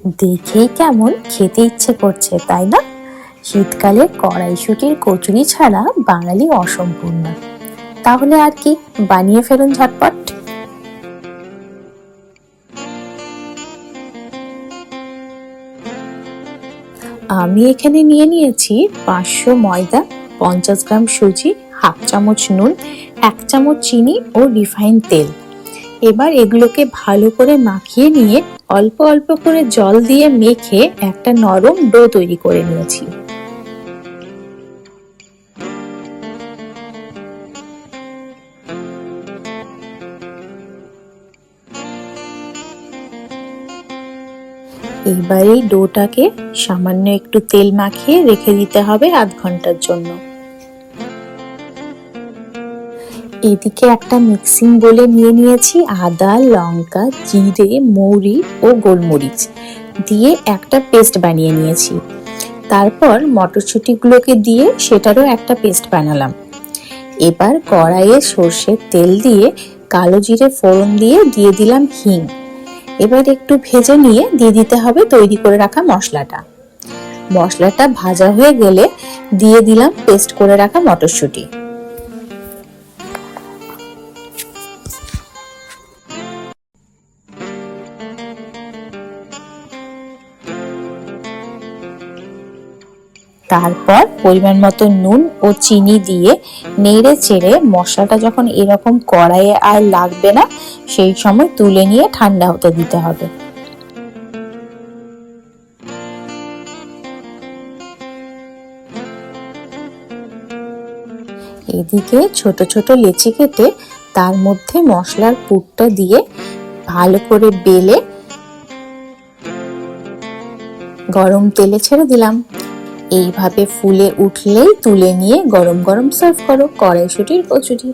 দেখেই কেমন খেতে ইচ্ছে করছে, তাই না? শীতকালে কড়াইশুঁটির কচুরি ছাড়া বাঙালি অসম্পূর্ণ। তাহলে আর কি, বানিয়ে ফেলুন ঝটপট। আমি এখানে নিয়ে নিয়েছি 500 ময়দা, 50 গ্রাম সুজি, হাফ চামচ নুন, 1 চামচ চিনি ও রিফাইন তেল। এবার এগুলোকে ভালো করে মাখিয়ে নিয়ে অল্প অল্প করে জল দিয়ে মেখে একটা নরম ডো তৈরি করে নিয়েছি। এইবার এই ডোটাকে সামান্য একটু তেল মাখিয়ে রেখে দিতে হবে আধ ঘন্টার জন্য। এদিকে একটা মিক্সিং বোলে নিয়ে নিয়েছি আদা, লঙ্কা, জিরে, মৌরি ও গোলমরিচ দিয়ে একটা পেস্ট বানিয়ে নিয়েছি। তারপর মটরশুঁটিগুলোকে দিয়ে সেটারও একটা পেস্ট বানালাম। এবার কড়াইয়ে সর্ষের তেল দিয়ে কালো জিরে ফোড়ন দিয়ে দিলাম হিং। এবার একটু ভেজে নিয়ে দিয়ে দিতে হবে তৈরি করে রাখা মশলাটা। মশলাটা ভাজা হয়ে গেলে দিয়ে দিলাম পেস্ট করে রাখা মটরশুঁটি। তারপর পরিমাণ মতো নুন ও চিনি দিয়ে নেড়ে চেড়ে মশলাটা যখন এরকম কড়াইয়ে আর লাগবে না, সেই সময় তুলে নিয়ে ঠান্ডা হতে দিতে হবে। এদিকে ছোট ছোট লেচি কেটে তার মধ্যে মশলার পুরটা দিয়ে ভালো করে বেলে গরম তেলে ছেড়ে দিলাম। এইভাবে ফুলে উঠলেই তুলে নিয়ে গরম গরম সার্ভ করো কড়াইশুঁটির কচুরি।